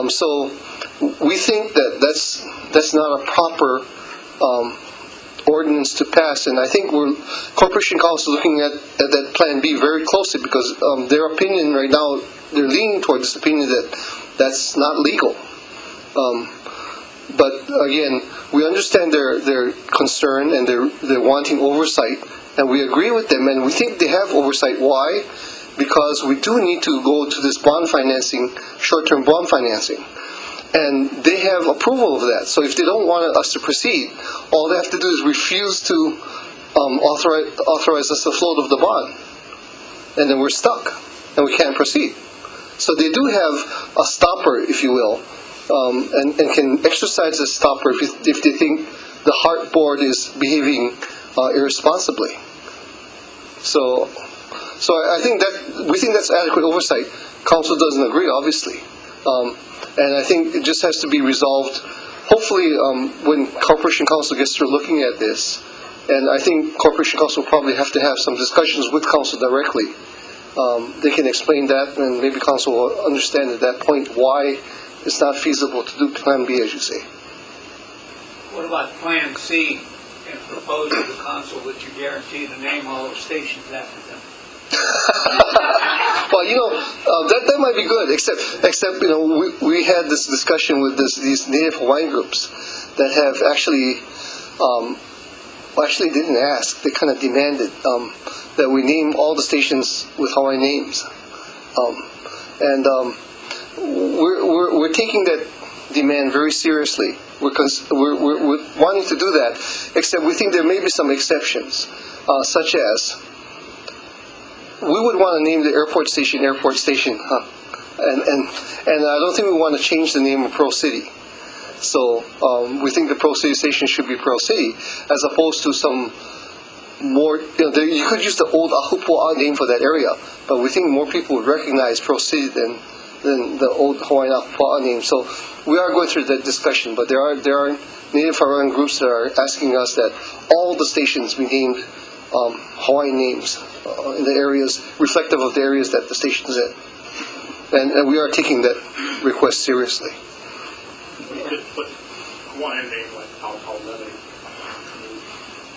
So we think that that's not a proper ordinance to pass, and I think Corporation Council looking at that Plan B very closely, because their opinion right now, they're leaning toward this opinion that that's not legal. But again, we understand their concern, and they're wanting oversight, and we agree with them, and we think they have oversight. Why? Because we do need to go to this bond financing, short-term bond financing. And they have approval of that. So if they don't want us to proceed, all they have to do is refuse to authorize us to float of the bond. And then we're stuck, and we can't proceed. So they do have a stopper, if you will, and can exercise a stopper if they think the HART board is behaving irresponsibly. So I think we think that's adequate oversight. Council doesn't agree, obviously. And I think it just has to be resolved, hopefully, when Corporation Council gets through looking at this. And I think Corporation Council will probably have to have some discussions with Council directly. They can explain that, and maybe Council will understand at that point why it's not feasible to do Plan B, as you say. What about Plan C, and propose to the Council that you guarantee to name all those stations after them? Well, that might be good, except we had this discussion with these Native Hawaiian groups that have actually didn't ask, they kind of demanded that we name all the stations with Hawaiian names, and we're taking that demand very seriously. We're wanting to do that, except we think there may be some exceptions, such as we would want to name the airport station, and I don't think we want to change the name of Pearl City. So we think the Pearl City station should be Pearl City, as opposed to some more. You could use the old Ahupua'a name for that area, but we think more people would recognize Pearl City than the old Hawaiian Ahupua'a name. So we are going through that discussion, but there are Native Hawaiian groups that are asking us that all the stations be named Hawaiian names in the areas reflective of the areas that the station is in, and we are taking that request seriously. We could put Hawaiian name like Honolulu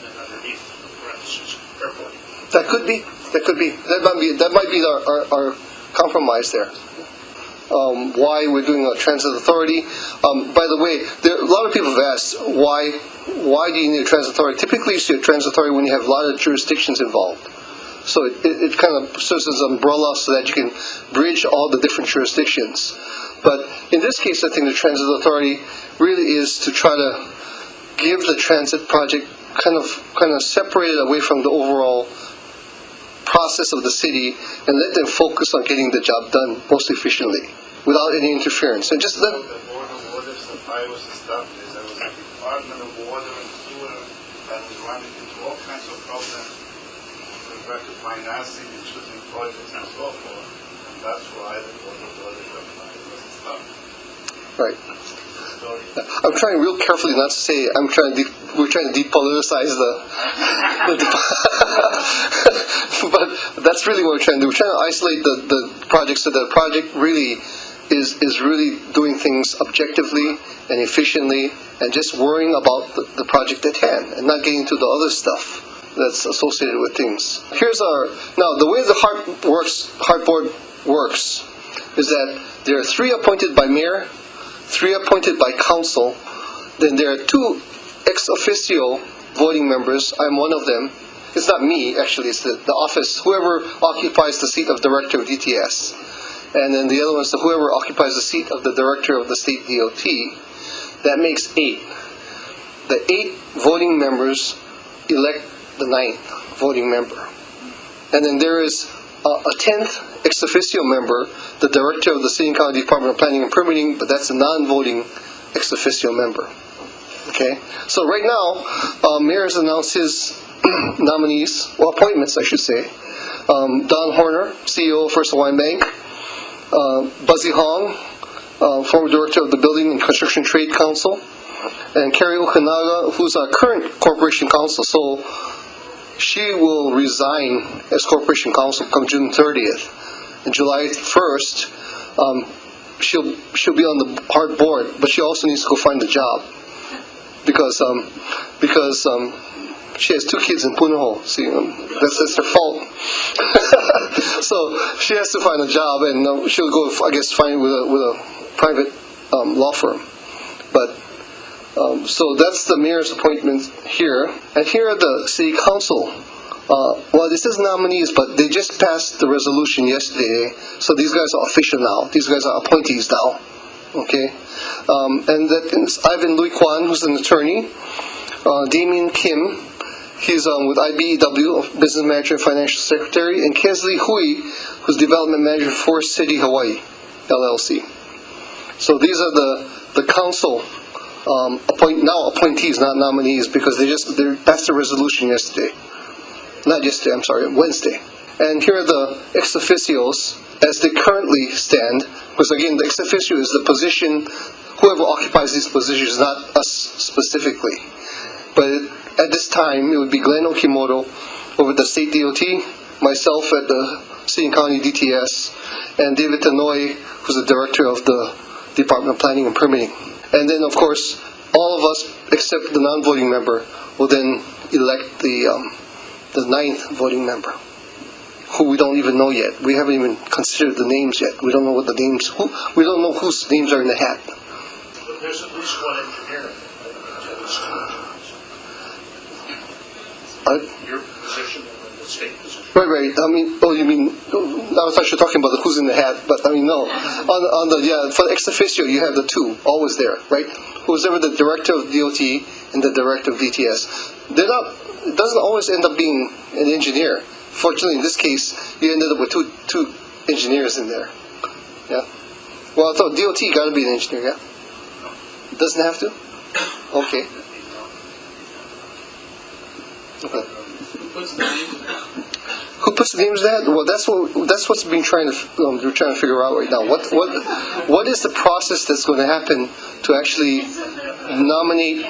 and underneath parentheses airport. That could be. That might be our compromise there. Why we're doing a transit authority? By the way, a lot of people have asked why do you need a transit authority? Typically, you see a transit authority when you have a lot of jurisdictions involved. So it kind of serves as an umbrella so that you can bridge all the different jurisdictions. But in this case, I think the transit authority really is to try to give the transit project kind of separated away from the overall process of the city, and let them focus on getting the job done most efficiently without any interference. And just let. The Board of Water Supply was established. There was a Department of Water and Sewer that was running into all kinds of problems with regard to financing and choosing projects and so forth. And that's why the Board of Water Supply was established. Right. I'm trying real carefully not to say we're trying to depoliticize but that's really what we're trying to do. We're trying to isolate the project so that the project really is really doing things objectively and efficiently, and just worrying about the project at hand and not getting to the other stuff that's associated with things. Now the way the HART board works is that there are 3 appointed by mayor, 3 appointed by council, then there are 2 ex officio voting members. I'm one of them. It's not me, actually, it's the office, whoever occupies the seat of director of DTS. And then the other one is whoever occupies the seat of the director of the state DOT. That makes 8. The 8 voting members elect the 9th voting member. And then there is a 10th ex officio member, the director of the City and County Department of Planning and Permitting, but that's a non-voting ex officio member. Okay? So right now, Mayor has announced his nominees, appointments, I should say. Don Horner, CEO of First Hawaiian Bank. Buzzy Hong, former director of the Building and Construction Trade Council. And Carrie Okanaga, who's our current corporation counsel. So she will resign as corporation counsel come June 30th. And July 1st, she'll be on the HART board, but she also needs to go find a job because she has 2 kids in Punahou. See, that's her fault. So she has to find a job, and she'll go, I guess, find with a private law firm. But so that's the mayor's appointment here, and here are the city council. Well, this is nominees, but they just passed the resolution yesterday, so these guys are official now. These guys are appointees now. Okay, and that is Ivan Louis Kwan, who's an attorney. Damien Kim, he's with IBEW, Business Manager and Financial Secretary, and Kesley Hui, who's Development Manager for City Hawaii, LLC. So these are the council appointees, not nominees, because they passed the resolution yesterday. Not yesterday, I'm sorry, Wednesday. And here are the ex officios as they currently stand, because again, the ex officio is the position, whoever occupies these positions, not us specifically. But at this time, it would be Glenn Okimoto over the State DOT, myself at the City and County DTS, and David Tanoy, who's the Director of the Department of Planning and Permitting. And then, of course, all of us, except the non-voting member, will then elect the 9th voting member, who we don't even know yet. We haven't even considered the names yet. We don't know what the names. We don't know whose names are in the hat. But there's at least one engineer. Your position and the state position. Right. I mean, oh, you mean? I thought you were talking about the who's in the hat, but I mean, no. On the for the ex officio, you have the 2 always there, right? Who's ever the director of DOT and the director of DTS. They're not. It doesn't always end up being an engineer. Fortunately, in this case, you ended up with two engineers in there. Yeah. Well, I thought DOT got to be an engineer. Yeah. It doesn't have to. Okay. Okay. Who puts the names in that? Well, that's what's being we're trying to figure out right now. What is the process that's going to happen to actually nominate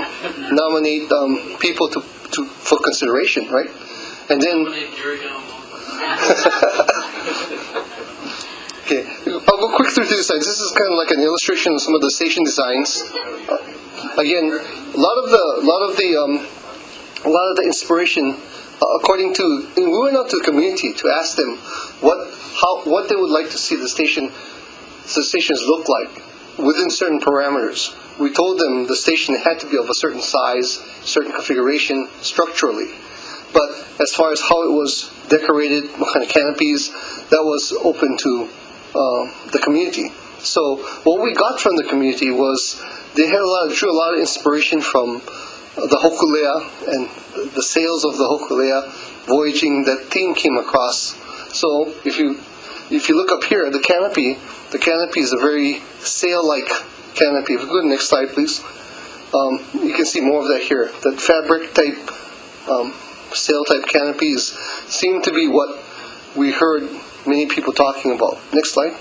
people for consideration, right? And then okay, I'll go quick through the designs. This is kind of like an illustration of some of the station designs. Again, a lot of the inspiration. According to, we went out to the community to ask them what they would like to see the stations look like within certain parameters. We told them the station had to be of a certain size, certain configuration structurally. But as far as how it was decorated, what kind of canopies, that was open to the community. So what we got from the community was they had drew a lot of inspiration from the Hokulea and the sails of the Hokulea voyaging. That theme came across. So if you look up here, the canopy is a very sail-like canopy. If we go to the next slide, please. You can see more of that here. That fabric type, sail type canopies seem to be what we heard many people talking about. Next slide.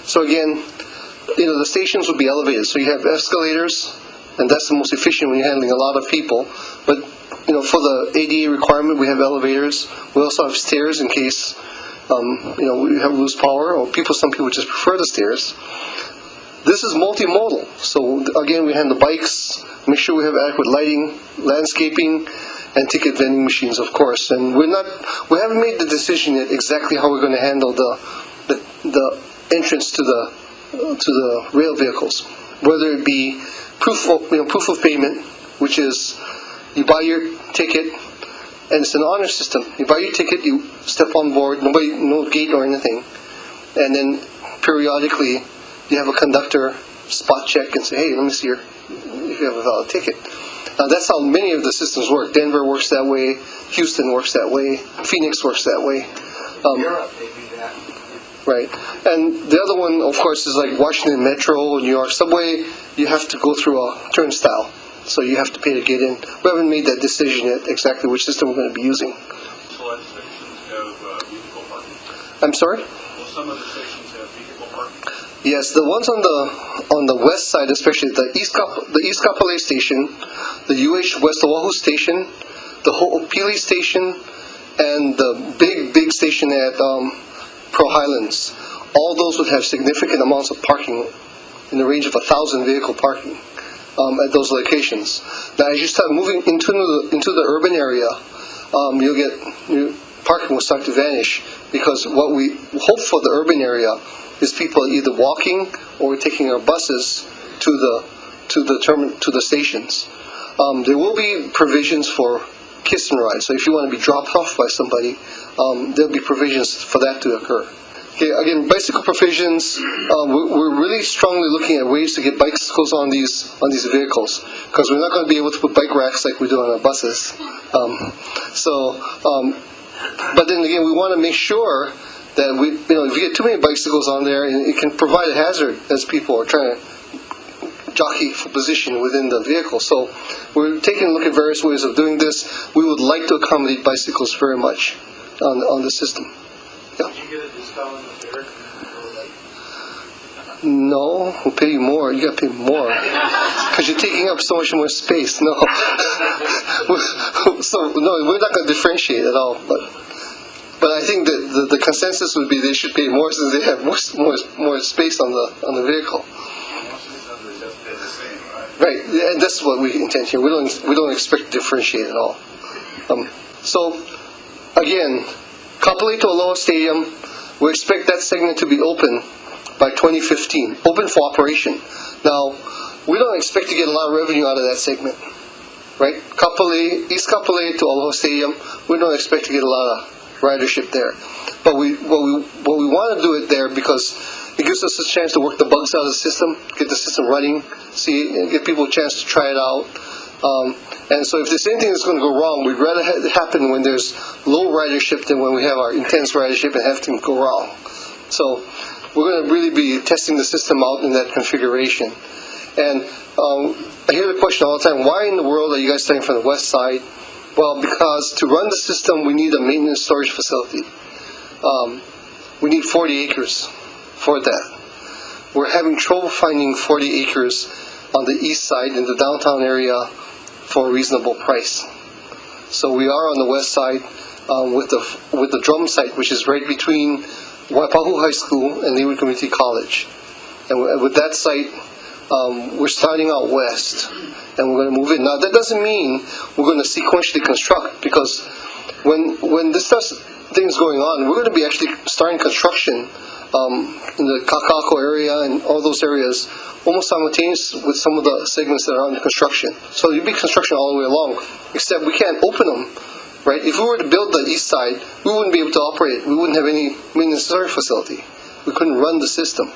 So again, the stations would be elevated. So you have escalators, and that's the most efficient when you're handling a lot of people. But for the ADA requirement, we have elevators. We also have stairs in case we have loose power, or some people just prefer the stairs. This is multimodal. So again, we handle bikes. Make sure we have adequate lighting, landscaping, and ticket vending machines, of course. And we haven't made the decision yet exactly how we're going to handle the entrance to the rail vehicles, whether it be proof of payment, which is you buy your ticket, and it's an honor system. You buy your ticket, you step on board, no gate or anything, and then periodically you have a conductor spot check and say, hey, let me see if you have a valid ticket. That's how many of the systems work. Denver works that way, Houston works that way, Phoenix works that way. Europe, they do that. Right. And the other one, of course, is like Washington Metro, New York Subway. You have to go through a turnstile. So you have to pay to get in. We haven't made that decision yet, exactly which system we're going to be using. Select stations have vehicle parking. I'm sorry? Will some of the stations have vehicle parking? Yes, the ones on the west side, especially the East Kapolei station, the UH West Oahu station, the Ho'opili station, and the big station at Pearl Highlands. all those would have significant amounts of parking in the range of 1,000 vehicle parking at those locations. Now, as you start moving into the urban area, parking will start to vanish, because what we hope for the urban area is people either walking or taking our buses to the stations. There will be provisions for kiss and ride. So if you want to be dropped off by somebody, there'll be provisions for that to occur. Okay, again, bicycle provisions. We're really strongly looking at ways to get bicycles on these vehicles, because we're not going to be able to put bike racks like we do on our buses. But then again, we want to make sure that if you get too many bicycles on there, it can provide a hazard as people are trying to jockey for position within the vehicle. So we're taking a look at various ways of doing this. We would like to accommodate bicycles very much on the system. Yeah. Did you get a discount on the fare? No, we'll pay you more. You got to pay more because you're taking up so much more space. No, so no, we're not going to differentiate at all. But I think that the consensus would be they should pay more since they have more space on the vehicle. Right, and that's what we intend here. We don't expect to differentiate at all. So again, Kapolei to Aloha Stadium, we expect that segment to be open by 2015, open for operation. Now, we don't expect to get a lot of revenue out of that segment, right? East Kapolei to Aloha Stadium, we don't expect to get a lot of ridership there. But what we want to do it there because it gives us a chance to work the bugs out of the system, get the system running, give people a chance to try it out. And so if there's anything that's going to go wrong, we'd rather have it happen when there's low ridership than when we have our intense ridership and have things go wrong. So we're going to really be testing the system out in that configuration. And I hear the question all the time, why in the world are you guys starting from the west side? Well, because to run the system, we need a maintenance storage facility. We need 40 acres for that. We're having trouble finding 40 acres on the east side in the downtown area for a reasonable price. So we are on the west side with the drum site, which is right between Waipahu High School and Leeward Community College. And with that site, we're starting out west, and we're going to move in. Now, that doesn't mean we're going to sequentially construct, because when this thing's going on, we're going to be actually starting construction in the Kakako area and all those areas almost simultaneous with some of the segments that are under construction. So there'll be construction all the way along, except we can't open them, right? If we were to build the east side, we wouldn't be able to operate it. We wouldn't have any maintenance storage facility. We couldn't run the system.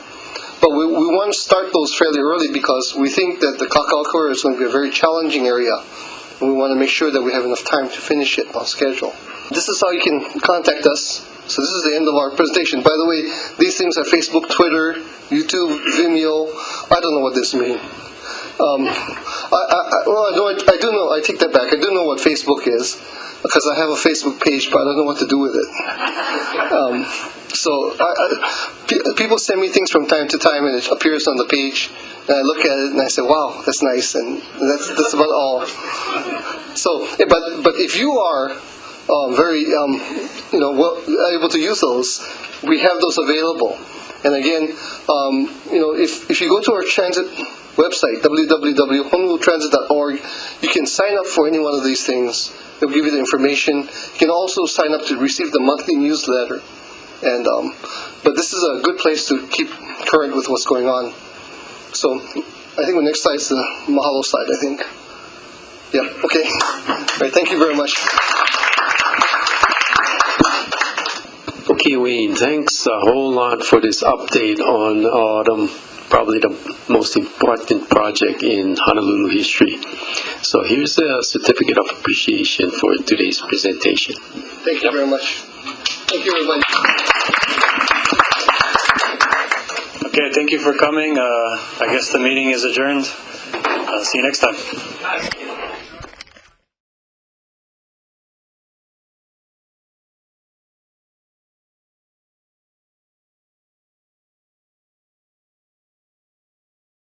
But we want to start those fairly early because we think that the Kakako area is going to be a very challenging area. And we want to make sure that we have enough time to finish it on schedule. This is how you can contact us. So this is the end of our presentation. By the way, these things are Facebook, Twitter, YouTube, Vimeo. I don't know what this means. I do know. I take that back. I do know what Facebook is because I have a Facebook page, but I don't know what to do with it. People send me things from time to time, and it appears on the page, and I look at it and I say, "Wow, that's nice," and that's about all. So, but if you are very able to use those, we have those available. And again, if you go to our transit website, www.honolulutransit.org, you can sign up for any one of these things. They'll give you the information. You can also sign up to receive the monthly newsletter. And but this is a good place to keep current with what's going on. So I think the next slide is the Mahalo slide, I think. Yeah, okay. All right, thank you very much. Okay, Wayne, thanks a whole lot for this update on probably the most important project in Honolulu history. So here's a certificate of appreciation for today's presentation. Thank you very much. Thank you, everybody. Okay, thank you for coming. I guess the meeting is adjourned. See you next time.